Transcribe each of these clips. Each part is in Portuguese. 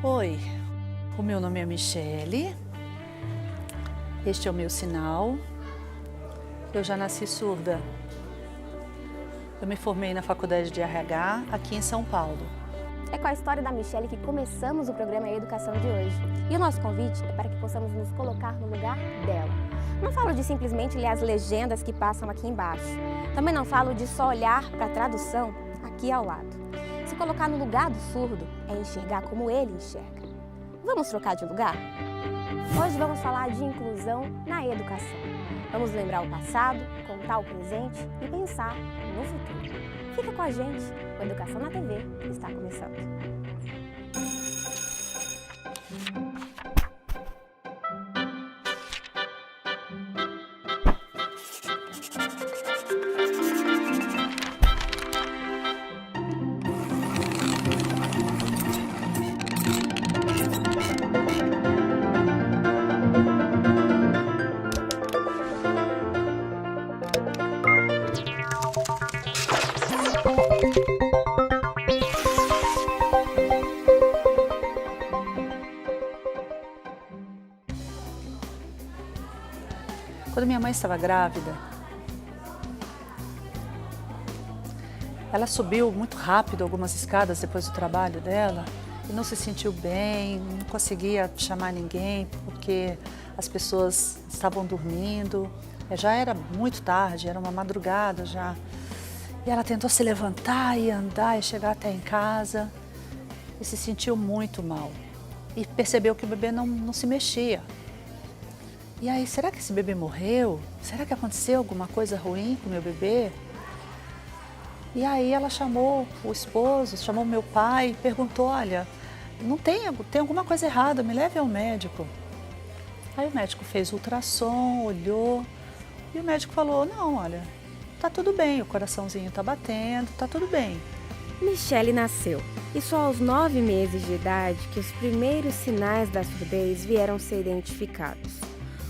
Oi, o meu nome é Michele, este é o meu sinal. Eu já nasci surda. Eu me formei na faculdade de RH aqui em São Paulo. É com a história da Michele que começamos o programa Educação de hoje. E o nosso convite é para que possamos nos colocar no lugar dela. Não falo de simplesmente ler as legendas que passam aqui embaixo. Também não falo de só olhar para a tradução aqui ao lado. Se colocar no lugar do surdo é enxergar como ele enxerga. Vamos trocar de lugar? Hoje vamos falar de inclusão na educação. Vamos lembrar o passado, contar o presente e pensar no futuro. Fica com a gente, o Educação na TV está começando. Quando minha mãe estava grávida, ela subiu muito rápido algumas escadas depois do trabalho dela e não se sentiu bem, não conseguia chamar ninguém porque as pessoas estavam dormindo. Já era muito tarde, era uma madrugada já. E ela tentou se levantar e andar e chegar até em casa e se sentiu muito mal. E percebeu que o bebê não se mexia. E aí, será que esse bebê morreu? Será que aconteceu alguma coisa ruim com o meu bebê? E aí ela chamou o esposo, chamou meu pai, perguntou, olha, tem alguma coisa errada, me leve ao médico. Aí o médico fez ultrassom, olhou, e o médico falou, não, olha, tá tudo bem, o coraçãozinho tá batendo, tá tudo bem. Michele nasceu e só aos 9 meses de idade que os primeiros sinais da surdez vieram ser identificados.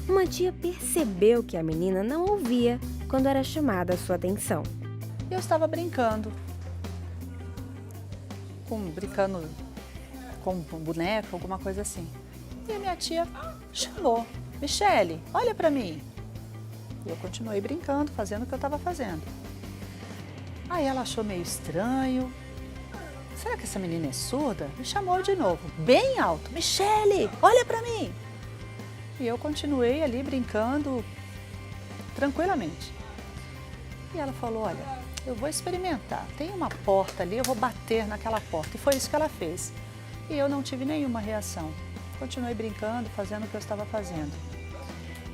Uma tia percebeu que a menina não ouvia quando era chamada a sua atenção. E eu estava brincando com um boneco, alguma coisa assim. E a minha tia chamou, Michele, olha para mim. E eu continuei brincando, fazendo o que eu estava fazendo. Aí ela achou meio estranho. Será que essa menina é surda? Me chamou de novo, bem alto, Michele, olha para mim. E eu continuei ali brincando tranquilamente. E ela falou, olha, eu vou experimentar. Tem uma porta ali, eu vou bater naquela porta. E foi isso que ela fez. E eu não tive nenhuma reação. Continuei brincando, fazendo o que eu estava fazendo.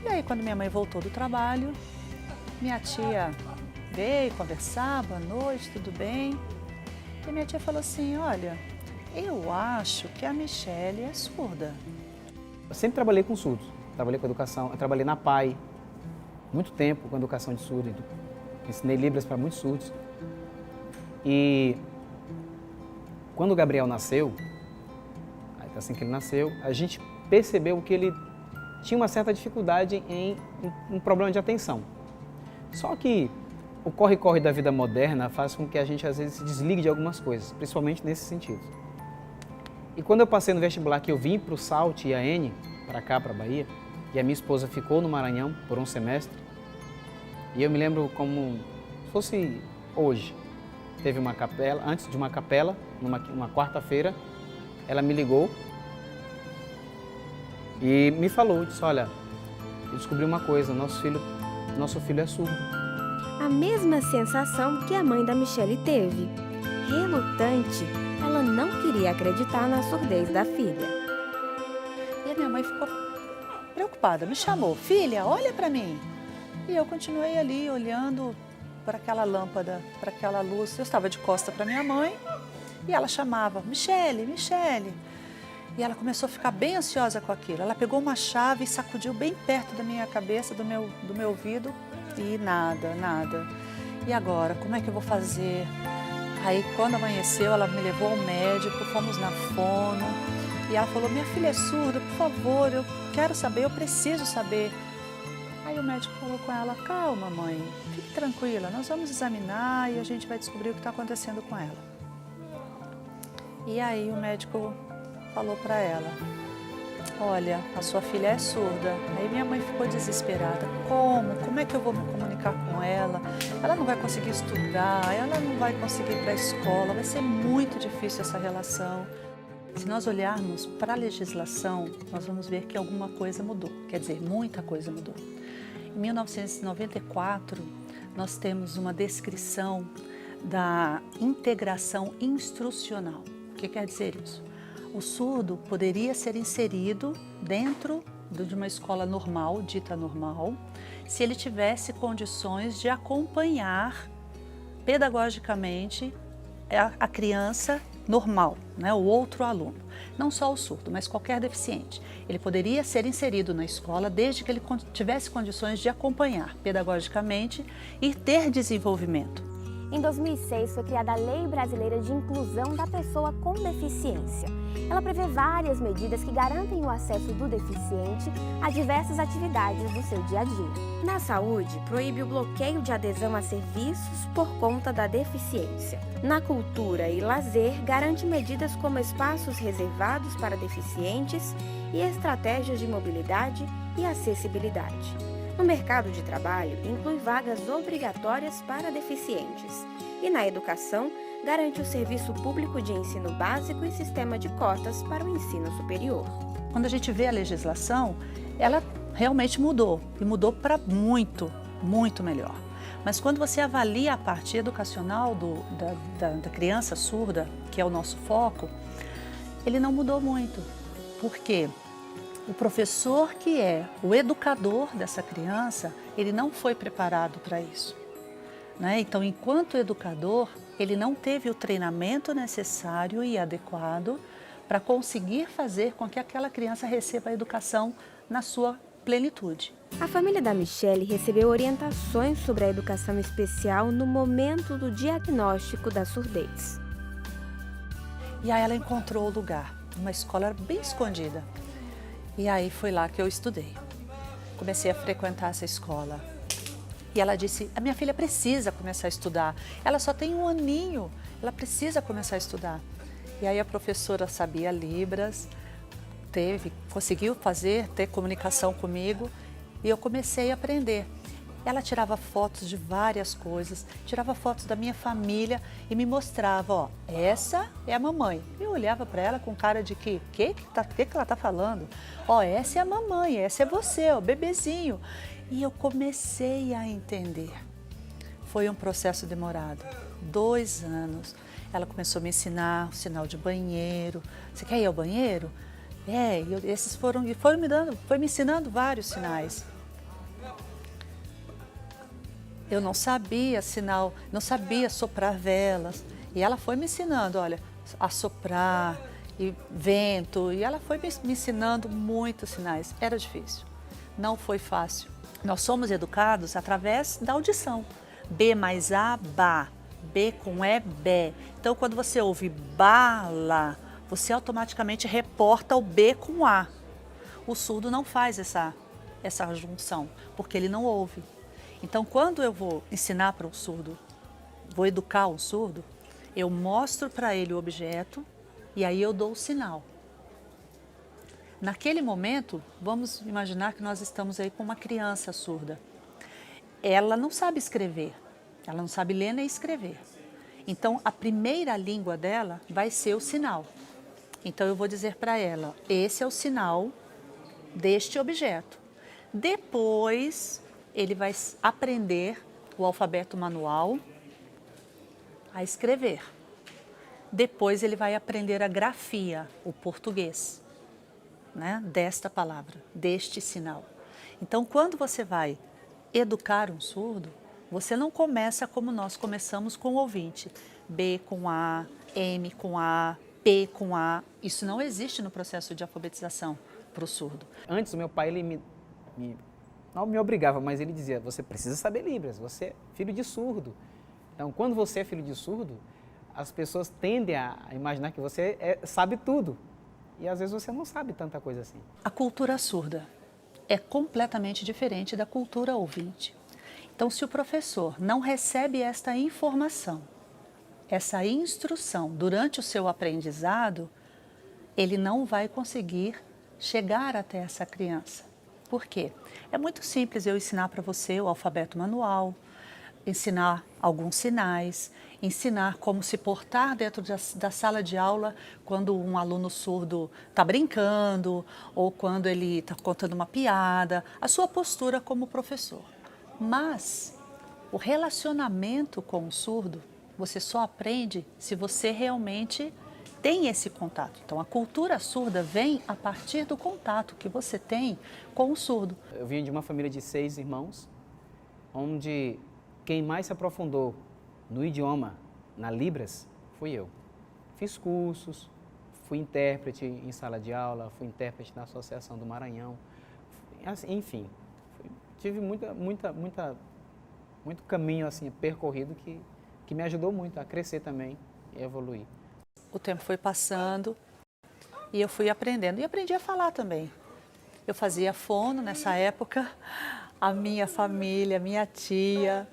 E aí, quando minha mãe voltou do trabalho, minha tia veio conversar, boa noite, tudo bem? E minha tia falou assim, olha, eu acho que a Michele é surda. Eu sempre trabalhei com surdos, trabalhei com educação, eu trabalhei na PAI, muito tempo com educação de surdo, ensinei Libras para muitos surdos. E quando o Gabriel nasceu, assim que ele nasceu, a gente percebeu que ele tinha uma certa dificuldade em um problema de atenção. Só que o corre-corre da vida moderna faz com que a gente às vezes se desligue de algumas coisas, principalmente nesse sentido. E quando eu passei no vestibular, que eu vim para o SALT e a N, para cá, para a Bahia, e a minha esposa ficou no Maranhão por um semestre, e eu me lembro como se fosse hoje. Teve uma capela, antes de uma capela, numa quarta-feira, ela me ligou e me falou, disse, olha, eu descobri uma coisa, nosso filho é surdo. A mesma sensação que a mãe da Michele teve. Relutante, ela não queria acreditar na surdez da filha. E a minha mãe ficou preocupada, me chamou, filha, olha para mim. E eu continuei ali olhando para aquela lâmpada, para aquela luz. Eu estava de costa para minha mãe e ela chamava, Michele, Michele. E ela começou a ficar bem ansiosa com aquilo. Ela pegou uma chave e sacudiu bem perto da minha cabeça, do meu ouvido e nada, nada. E agora, como é que eu vou fazer? Aí, quando amanheceu, ela me levou ao médico, fomos na fono. E ela falou, minha filha é surda, por favor, eu quero saber, eu preciso saber. Aí o médico falou com ela, calma mãe, fique tranquila, nós vamos examinar e a gente vai descobrir o que está acontecendo com ela. E aí o médico falou para ela: olha, a sua filha é surda. Aí minha mãe ficou desesperada. Como? Como é que eu vou me comunicar com ela? Ela não vai conseguir estudar, ela não vai conseguir ir para a escola, vai ser muito difícil essa relação. Se nós olharmos para a legislação, nós vamos ver que alguma coisa mudou, quer dizer, muita coisa mudou. Em 1994, nós temos uma descrição da integração instrucional. O que quer dizer isso? O surdo poderia ser inserido dentro de uma escola normal, dita normal, se ele tivesse condições de acompanhar pedagogicamente a criança normal, né, o outro aluno. Não só o surdo, mas qualquer deficiente. Ele poderia ser inserido na escola desde que ele tivesse condições de acompanhar pedagogicamente e ter desenvolvimento. Em 2006, foi criada a Lei Brasileira de Inclusão da Pessoa com Deficiência. Ela prevê várias medidas que garantem o acesso do deficiente a diversas atividades do seu dia a dia. Na saúde, proíbe o bloqueio de adesão a serviços por conta da deficiência. Na cultura e lazer, garante medidas como espaços reservados para deficientes e estratégias de mobilidade e acessibilidade. No mercado de trabalho, inclui vagas obrigatórias para deficientes. E na educação, garante o serviço público de ensino básico e sistema de cotas para o ensino superior. Quando a gente vê a legislação, ela realmente mudou, e mudou para muito, muito melhor. Mas quando você avalia a parte educacional da criança surda, que é o nosso foco, ele não mudou muito. Por quê? O professor que é o educador dessa criança, ele não foi preparado para isso, né? Então, enquanto educador, ele não teve o treinamento necessário e adequado para conseguir fazer com que aquela criança receba a educação na sua plenitude. A família da Michele recebeu orientações sobre a educação especial no momento do diagnóstico da surdez. E aí ela encontrou o lugar, uma escola bem escondida. E aí foi lá que eu estudei. Comecei a frequentar essa escola. E ela disse: a minha filha precisa começar a estudar. Ela só tem 1 aninho, ela precisa começar a estudar. E aí a professora sabia Libras, conseguiu ter comunicação comigo e eu comecei a aprender. Ela tirava fotos de várias coisas, tirava fotos da minha família e me mostrava: ó, essa é a mamãe. Eu olhava para ela com cara de que ela está falando? Ó, essa é a mamãe, essa é você, ó, bebezinho. E eu comecei a entender. Foi um processo demorado, 2 anos. Ela começou a me ensinar o sinal de banheiro. Você quer ir ao banheiro? Esses foi me ensinando vários sinais. Eu não sabia sinal, não sabia soprar velas. E ela foi me ensinando, olha, a soprar, e vento. E ela foi me ensinando muitos sinais. Era difícil, não foi fácil. Nós somos educados através da audição. B mais A, ba. B com E, bé. Então, quando você ouve bala, você automaticamente reporta o B com A. O surdo não faz essa junção, porque ele não ouve. Então, quando eu vou ensinar para um surdo, vou educar um surdo, eu mostro para ele o objeto e aí eu dou o sinal. Naquele momento, vamos imaginar que nós estamos aí com uma criança surda. Ela não sabe escrever, ela não sabe ler nem escrever. Então, a primeira língua dela vai ser o sinal. Então, eu vou dizer para ela: esse é o sinal deste objeto. Depois, ele vai aprender o alfabeto manual a escrever. Depois ele vai aprender a grafia, o português, né, desta palavra, deste sinal. Então, quando você vai educar um surdo, você não começa como nós começamos com o ouvinte. B com A, M com A, P com A. Isso não existe no processo de alfabetização para o surdo. Antes, o meu pai, ele não me obrigava, mas ele dizia: você precisa saber Libras, você é filho de surdo. Então, quando você é filho de surdo, as pessoas tendem a imaginar que você sabe tudo. E às vezes você não sabe tanta coisa assim. A cultura surda é completamente diferente da cultura ouvinte. Então, se o professor não recebe esta informação, essa instrução durante o seu aprendizado, ele não vai conseguir chegar até essa criança. Por quê? É muito simples eu ensinar para você o alfabeto manual, ensinar alguns sinais, ensinar como se portar dentro da sala de aula quando um aluno surdo está brincando ou quando ele está contando uma piada, a sua postura como professor. Mas o relacionamento com o surdo, você só aprende se você realmente tem esse contato. Então, a cultura surda vem a partir do contato que você tem com o surdo. Eu vim de uma família de 6 irmãos, onde quem mais se aprofundou no idioma, na Libras, fui eu. Fiz cursos, fui intérprete em sala de aula, fui intérprete na Associação do Maranhão, enfim, tive muito caminho assim, percorrido que me ajudou muito a crescer também e evoluir. O tempo foi passando e eu fui aprendendo. E aprendi a falar também. Eu fazia fono nessa época, a minha família, minha tia.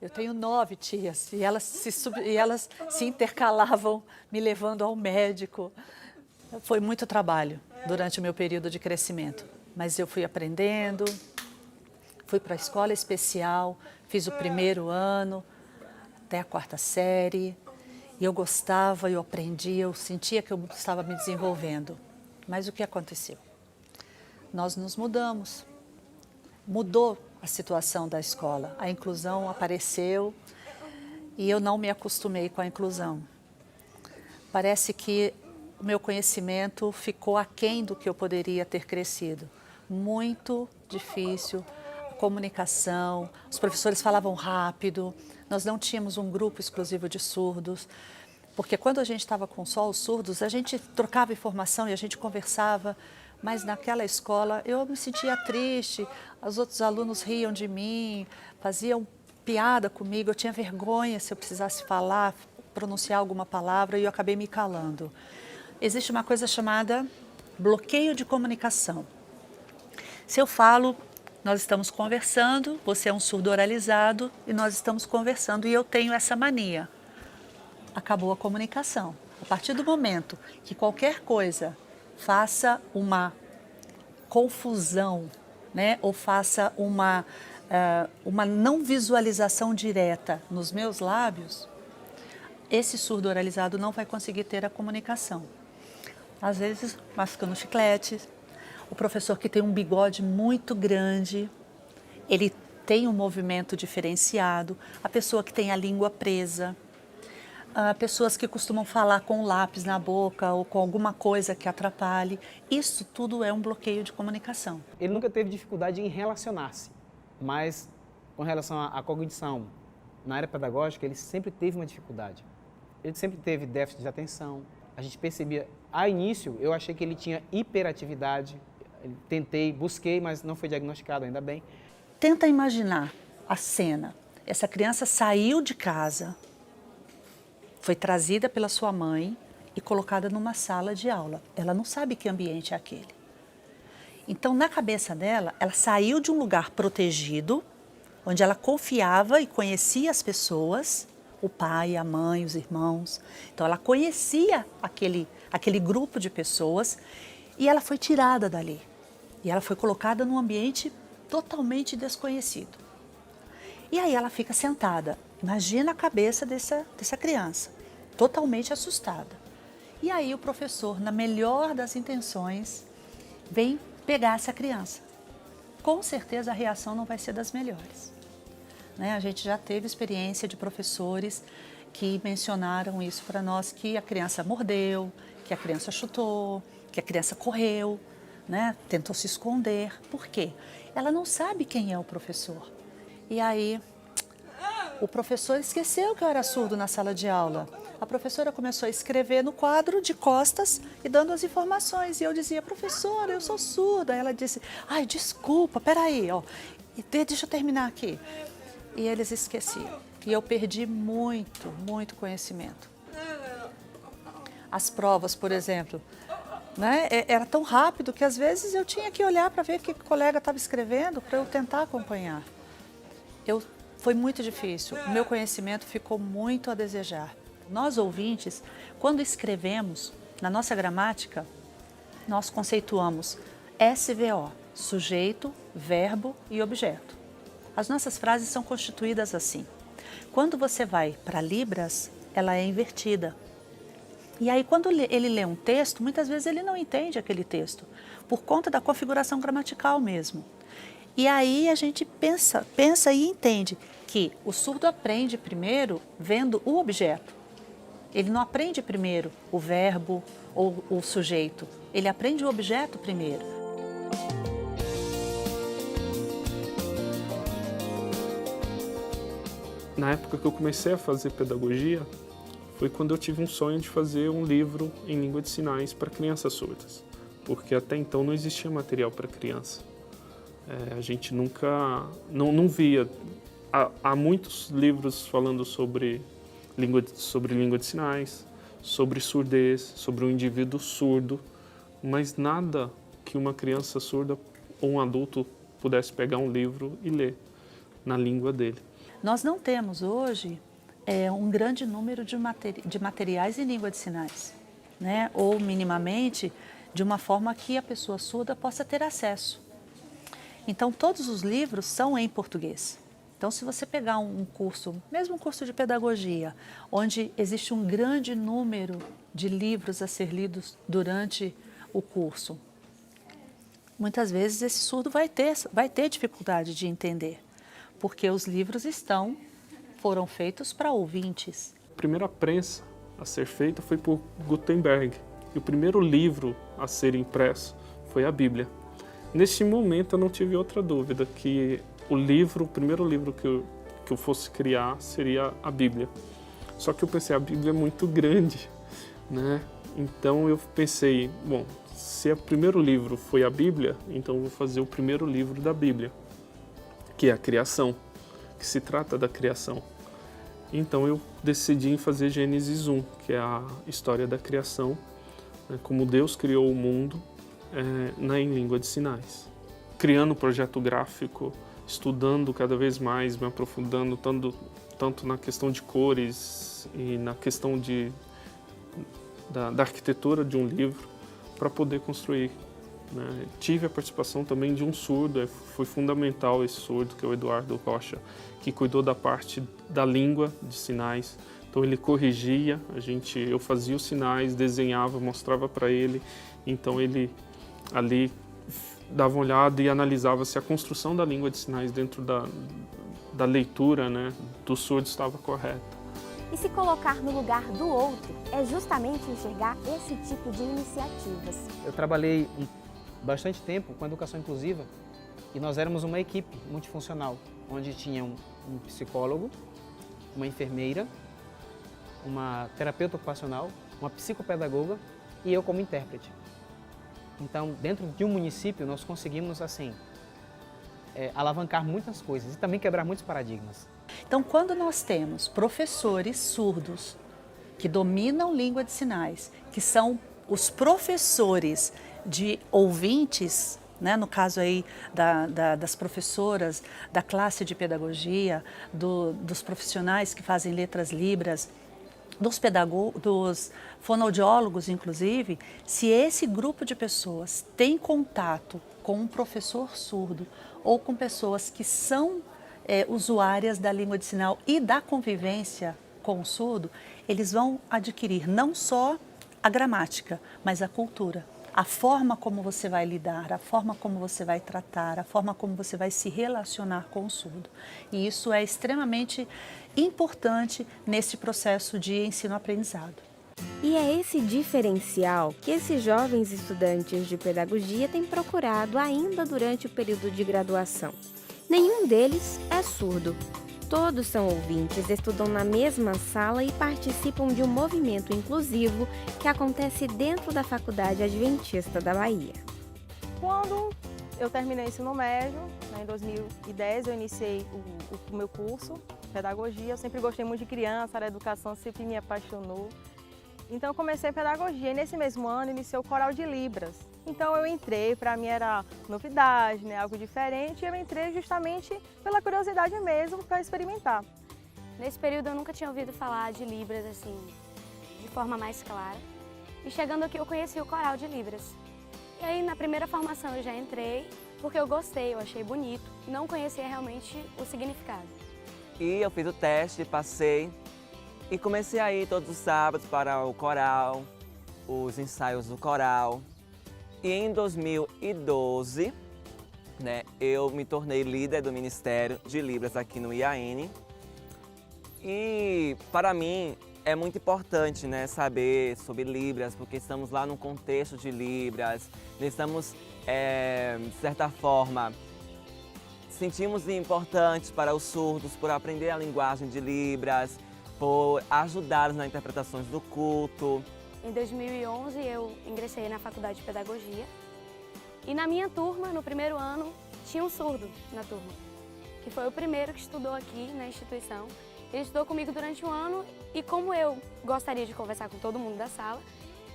Eu tenho 9 tias e elas se intercalavam me levando ao médico. Foi muito trabalho durante o meu período de crescimento. Mas eu fui aprendendo, fui para a escola especial, fiz o primeiro ano, até a 4ª série. E eu gostava, eu aprendia, eu sentia que eu estava me desenvolvendo. Mas o que aconteceu? Nós nos mudamos. Mudou a situação da escola. A inclusão apareceu e eu não me acostumei com a inclusão. Parece que o meu conhecimento ficou aquém do que eu poderia ter crescido. Muito difícil, a comunicação, os professores falavam rápido, nós não tínhamos um grupo exclusivo de surdos, porque quando a gente estava com só os surdos, a gente trocava informação e a gente conversava, mas naquela escola eu me sentia triste, os outros alunos riam de mim, faziam piada comigo, eu tinha vergonha se eu precisasse falar, pronunciar alguma palavra e eu acabei me calando. Existe uma coisa chamada bloqueio de comunicação. Se eu falo, nós estamos conversando, você é um surdo oralizado e nós estamos conversando e eu tenho essa mania. Acabou a comunicação. A partir do momento que qualquer coisa faça uma confusão, né, ou faça uma não visualização direta nos meus lábios, esse surdo oralizado não vai conseguir ter a comunicação. Às vezes, mascando chiclete, o professor que tem um bigode muito grande, ele tem um movimento diferenciado, a pessoa que tem a língua presa, pessoas que costumam falar com o lápis na boca ou com alguma coisa que atrapalhe, isso tudo é um bloqueio de comunicação. Ele nunca teve dificuldade em relacionar-se, mas com relação à cognição, na área pedagógica, ele sempre teve uma dificuldade. Ele sempre teve déficit de atenção. A gente percebia, a início, eu achei que ele tinha hiperatividade. Tentei, busquei, mas não foi diagnosticado, ainda bem. Tenta imaginar a cena. Essa criança saiu de casa, foi trazida pela sua mãe e colocada numa sala de aula. Ela não sabe que ambiente é aquele. Então, na cabeça dela, ela saiu de um lugar protegido, onde ela confiava e conhecia as pessoas, o pai, a mãe, os irmãos. Então, ela conhecia aquele grupo de pessoas e ela foi tirada dali. E ela foi colocada num ambiente totalmente desconhecido. E aí ela fica sentada. Imagina a cabeça dessa criança, totalmente assustada. E aí o professor, na melhor das intenções, vem pegar essa criança. Com certeza a reação não vai ser das melhores. Né? A gente já teve experiência de professores que mencionaram isso para nós, que a criança mordeu, que a criança chutou, que a criança correu, né? Tentou se esconder. Por quê? Ela não sabe quem é o professor. E aí, o professor esqueceu que eu era surdo na sala de aula. A professora começou a escrever no quadro de costas e dando as informações. E eu dizia, professora, eu sou surda. Ela disse, ai, desculpa, peraí, ó, deixa eu terminar aqui. E eles esqueciam. E eu perdi muito conhecimento. As provas, por exemplo, né, era tão rápido que às vezes eu tinha que olhar para ver o que o colega estava escrevendo para eu tentar acompanhar. Foi muito difícil, o meu conhecimento ficou muito a desejar. Nós ouvintes, quando escrevemos, na nossa gramática, nós conceituamos SVO, sujeito, verbo e objeto. As nossas frases são constituídas assim. Quando você vai para Libras, ela é invertida. E aí, quando ele lê um texto, muitas vezes ele não entende aquele texto, por conta da configuração gramatical mesmo. E aí a gente pensa e entende que o surdo aprende primeiro vendo o objeto. Ele não aprende primeiro o verbo ou o sujeito, ele aprende o objeto primeiro. Na época que eu comecei a fazer pedagogia, foi quando eu tive um sonho de fazer um livro em língua de sinais para crianças surdas, porque até então não existia material para criança. A gente nunca, não via, há muitos livros falando sobre língua de sinais, sobre surdez, sobre um indivíduo surdo, mas nada que uma criança surda ou um adulto pudesse pegar um livro e ler na língua dele. Nós não temos hoje um grande número de materiais em língua de sinais, né? Ou minimamente de uma forma que a pessoa surda possa ter acesso. Então todos os livros são em português. Então se você pegar um curso, mesmo um curso de pedagogia, onde existe um grande número de livros a ser lidos durante o curso, muitas vezes esse surdo vai ter dificuldade de entender, porque os livros foram feitos para ouvintes. A primeira prensa a ser feita foi por Gutenberg, e o primeiro livro a ser impresso foi a Bíblia. Neste momento eu não tive outra dúvida que o primeiro livro que eu fosse criar seria a Bíblia. Só que eu pensei, a Bíblia é muito grande, né? Então eu pensei, bom, se o primeiro livro foi a Bíblia, então eu vou fazer o primeiro livro da Bíblia, que é a criação, que se trata da criação. Então eu decidi em fazer Gênesis 1, que é a história da criação, né, como Deus criou o mundo em língua de sinais. Criando o projeto gráfico, estudando cada vez mais, me aprofundando tanto na questão de cores e na questão da arquitetura de um livro, para poder construir. Né? Tive a participação também de um surdo, foi fundamental esse surdo, que é o Eduardo Rocha, que cuidou da parte da língua de sinais. Então ele corrigia, eu fazia os sinais, desenhava, mostrava para ele, então ele ali dava uma olhada e analisava se a construção da língua de sinais dentro da leitura, né, do surdo estava correta. E se colocar no lugar do outro é justamente enxergar esse tipo de iniciativas. Eu trabalhei bastante tempo com educação inclusiva e nós éramos uma equipe multifuncional, onde tinha um psicólogo, uma enfermeira, uma terapeuta ocupacional, uma psicopedagoga e eu como intérprete. Então, dentro de um município, nós conseguimos, assim, alavancar muitas coisas e também quebrar muitos paradigmas. Então, quando nós temos professores surdos que dominam língua de sinais, que são os professores de ouvintes, né, no caso aí das professoras da classe de pedagogia, dos profissionais que fazem letras libras, dos fonoaudiólogos, inclusive, se esse grupo de pessoas tem contato com um professor surdo ou com pessoas que são usuárias da língua de sinal e da convivência com o surdo, eles vão adquirir não só a gramática, mas a cultura. A forma como você vai lidar, a forma como você vai tratar, a forma como você vai se relacionar com o surdo. E isso é extremamente importante nesse processo de ensino-aprendizado. E é esse diferencial que esses jovens estudantes de pedagogia têm procurado ainda durante o período de graduação. Nenhum deles é surdo. Todos são ouvintes, estudam na mesma sala e participam de um movimento inclusivo que acontece dentro da Faculdade Adventista da Bahia. Quando eu terminei o ensino médio, em 2010, eu iniciei o meu curso de pedagogia. Eu sempre gostei muito de criança, a educação sempre me apaixonou. Então eu comecei a pedagogia e nesse mesmo ano iniciei o Coral de Libras. Então eu entrei, para mim era novidade, né, algo diferente, e eu entrei justamente pela curiosidade mesmo, para experimentar. Nesse período eu nunca tinha ouvido falar de Libras assim, de forma mais clara. E chegando aqui eu conheci o coral de Libras. E aí na primeira formação eu já entrei, porque eu gostei, eu achei bonito, não conhecia realmente o significado. E eu fiz o teste, passei e comecei a ir todos os sábados para o coral, os ensaios do coral. E em 2012, né, eu me tornei líder do Ministério de Libras aqui no IAN. E para mim é muito importante, né, saber sobre Libras, porque estamos lá num contexto de Libras, estamos, de certa forma, sentimos importantes para os surdos por aprender a linguagem de Libras, por ajudá-los nas interpretações do culto. Em 2011 eu ingressei na faculdade de pedagogia e na minha turma, no primeiro ano, tinha um surdo na turma, que foi o primeiro que estudou aqui na instituição. Ele estudou comigo durante um ano e como eu gostaria de conversar com todo mundo da sala,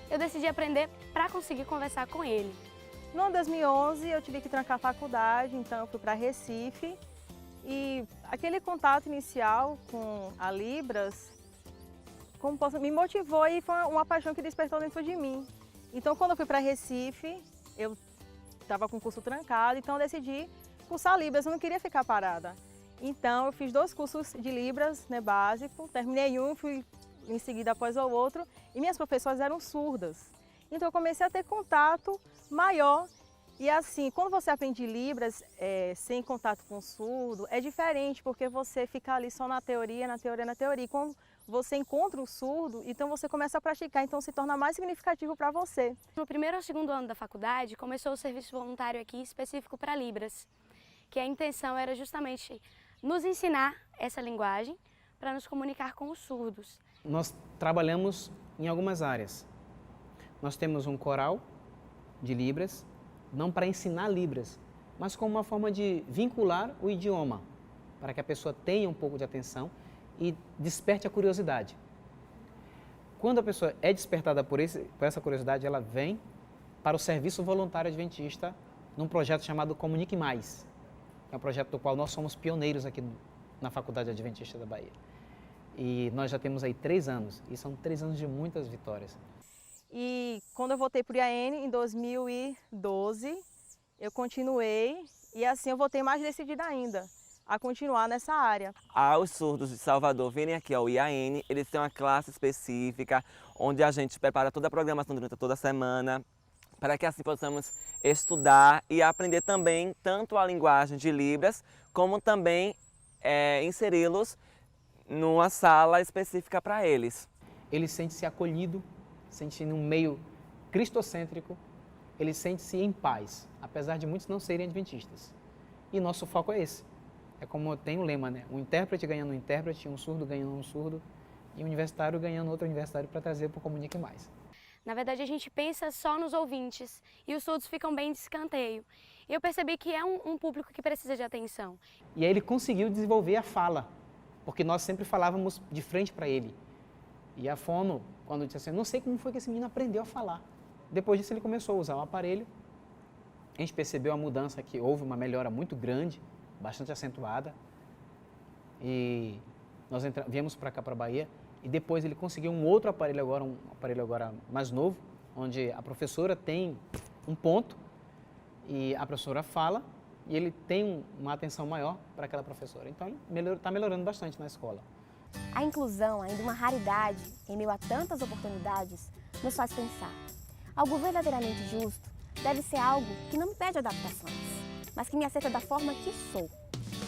eu decidi aprender para conseguir conversar com ele. No ano 2011 eu tive que trancar a faculdade, então eu fui para Recife e aquele contato inicial com a Libras me motivou e foi uma paixão que despertou dentro de mim. Então quando eu fui para Recife, eu estava com o curso trancado, então eu decidi cursar Libras, eu não queria ficar parada. Então eu fiz 2 cursos de Libras, né, básico, terminei um, fui em seguida após o outro e minhas professoras eram surdas. Então eu comecei a ter contato maior e assim, quando você aprende Libras sem contato com o surdo, é diferente porque você fica ali só na teoria. E quando você encontra o surdo, então você começa a praticar, então se torna mais significativo para você. No primeiro ou segundo ano da faculdade, começou o serviço voluntário aqui específico para Libras, que a intenção era justamente nos ensinar essa linguagem para nos comunicar com os surdos. Nós trabalhamos em algumas áreas. Nós temos um coral de Libras, não para ensinar Libras, mas como uma forma de vincular o idioma, para que a pessoa tenha um pouco de atenção e desperte a curiosidade. Quando a pessoa é despertada por essa curiosidade, ela vem para o Serviço Voluntário Adventista num projeto chamado Comunique Mais. É um projeto do qual nós somos pioneiros aqui na Faculdade Adventista da Bahia. E nós já temos aí 3 anos, e são 3 anos de muitas vitórias. E quando eu voltei para o IAN, em 2012, eu continuei e assim eu voltei mais decidida ainda a continuar nessa área. Os surdos de Salvador virem aqui ao IAN, eles têm uma classe específica, onde a gente prepara toda a programação durante toda a semana, para que assim possamos estudar e aprender também tanto a linguagem de Libras, como também inseri-los numa sala específica para eles. Ele sente-se acolhido, sente-se num meio cristocêntrico, ele sente-se em paz, apesar de muitos não serem adventistas. E nosso foco é esse. É como tem um lema, né? Um intérprete ganhando um intérprete, um surdo ganhando um surdo, e um universitário ganhando outro universitário para trazer para o Comunique Mais. Na verdade, a gente pensa só nos ouvintes e os surdos ficam bem de escanteio. E eu percebi que é um público que precisa de atenção. E aí ele conseguiu desenvolver a fala, porque nós sempre falávamos de frente para ele. E a fono, quando disse assim, não sei como foi que esse menino aprendeu a falar. Depois disso ele começou a usar o aparelho, a gente percebeu a mudança, que houve uma melhora muito grande, bastante acentuada. E nós viemos para cá, para a Bahia, e depois ele conseguiu um outro aparelho agora mais novo, onde a professora tem um ponto e a professora fala e ele tem uma atenção maior para aquela professora. Então está melhorando bastante na escola. A inclusão, ainda uma raridade em meio a tantas oportunidades, nos faz pensar. Algo verdadeiramente justo deve ser algo que não me pede adaptações, mas que me aceita da forma que sou.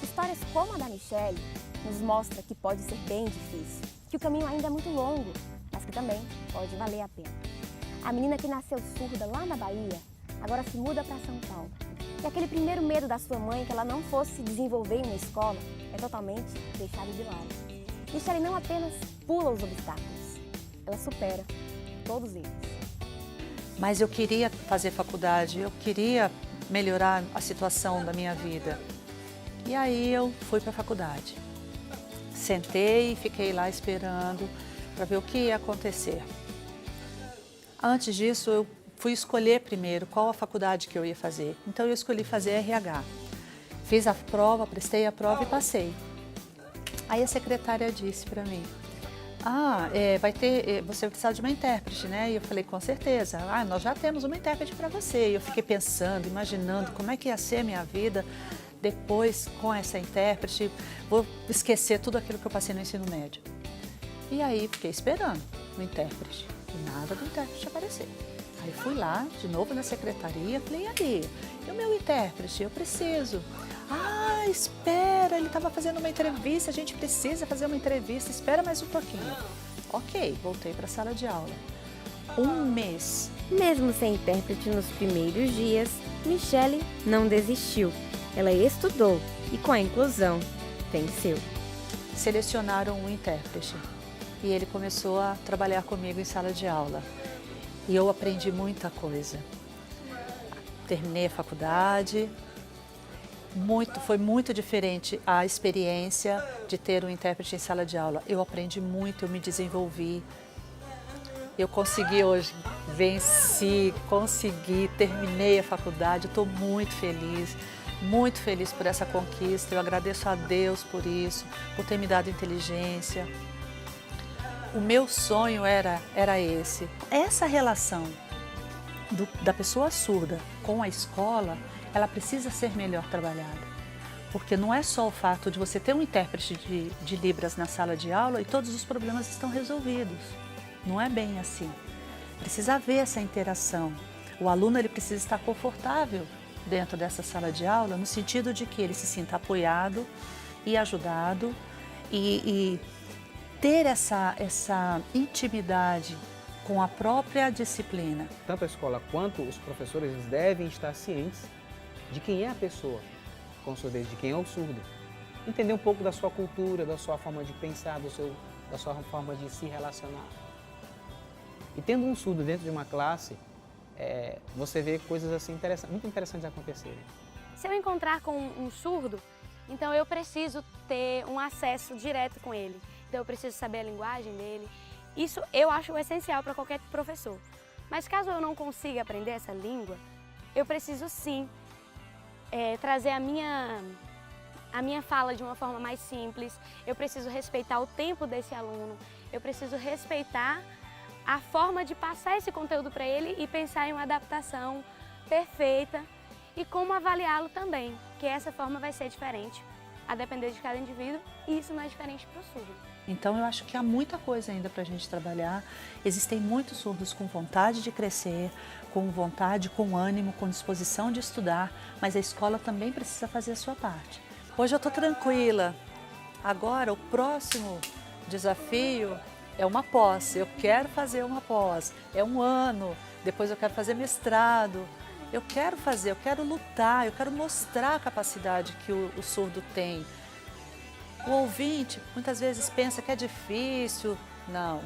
Histórias como a da Michele nos mostra que pode ser bem difícil, que o caminho ainda é muito longo, mas que também pode valer a pena. A menina que nasceu surda lá na Bahia, agora se muda para São Paulo. E aquele primeiro medo da sua mãe que ela não fosse se desenvolver em uma escola é totalmente deixado de lado. Michele não apenas pula os obstáculos, ela supera todos eles. Mas eu queria fazer faculdade, eu queria melhorar a situação da minha vida. E aí eu fui para a faculdade. Sentei e fiquei lá esperando para ver o que ia acontecer. Antes disso, eu fui escolher primeiro qual a faculdade que eu ia fazer. Então eu escolhi fazer RH. Fiz a prova, prestei a prova e passei. Aí a secretária disse para mim, você vai precisar de uma intérprete, né? E eu falei, com certeza. Nós já temos uma intérprete para você. E eu fiquei pensando, imaginando como é que ia ser a minha vida depois com essa intérprete. Vou esquecer tudo aquilo que eu passei no ensino médio. E aí fiquei esperando o intérprete. E nada do intérprete aparecer. Aí fui lá, de novo na secretaria, falei, e aí? E o meu intérprete? Eu preciso. Espera, ele estava fazendo uma entrevista, a gente precisa fazer uma entrevista, espera mais um pouquinho. Ok, voltei para a sala de aula. 1 mês. Mesmo sem intérprete nos primeiros dias, Michele não desistiu. Ela estudou e com a inclusão venceu. Selecionaram um intérprete e ele começou a trabalhar comigo em sala de aula. E eu aprendi muita coisa. Terminei a faculdade. Foi muito diferente a experiência de ter um intérprete em sala de aula. Eu aprendi muito, eu me desenvolvi. Eu consegui hoje, consegui, terminei a faculdade, estou muito feliz por essa conquista. Eu agradeço a Deus por isso, por ter me dado inteligência. O meu sonho era esse. Essa relação da pessoa surda com a escola, ela precisa ser melhor trabalhada. Porque não é só o fato de você ter um intérprete de Libras na sala de aula e todos os problemas estão resolvidos. Não é bem assim. Precisa haver essa interação. O aluno ele precisa estar confortável dentro dessa sala de aula, no sentido de que ele se sinta apoiado e ajudado e ter essa intimidade com a própria disciplina. Tanto a escola quanto os professores eles devem estar cientes de quem é a pessoa com surdez, de quem é o surdo. Entender um pouco da sua cultura, da sua forma de pensar, da sua forma de se relacionar. E tendo um surdo dentro de uma classe, você vê coisas assim muito interessantes acontecerem. Se eu encontrar com um surdo, então eu preciso ter um acesso direto com ele. Então eu preciso saber a linguagem dele. Isso eu acho essencial para qualquer professor. Mas caso eu não consiga aprender essa língua, eu preciso sim trazer a minha fala de uma forma mais simples. Eu preciso respeitar o tempo desse aluno. Eu preciso respeitar a forma de passar esse conteúdo para ele e pensar em uma adaptação perfeita e como avaliá-lo também, que essa forma vai ser diferente a depender de cada indivíduo e isso não é diferente para o surdo. Então eu acho que há muita coisa ainda para a gente trabalhar. Existem muitos surdos com vontade de crescer, com vontade, com ânimo, com disposição de estudar, mas a escola também precisa fazer a sua parte. Hoje eu estou tranquila. Agora o próximo desafio é uma pós. Eu quero fazer uma pós. É 1 ano. Depois eu quero fazer mestrado. Eu quero lutar, eu quero mostrar a capacidade que o surdo tem. O ouvinte muitas vezes pensa que é difícil. Não,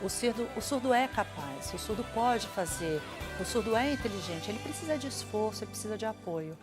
o surdo é capaz, o surdo pode fazer, o surdo é inteligente, ele precisa de esforço, ele precisa de apoio.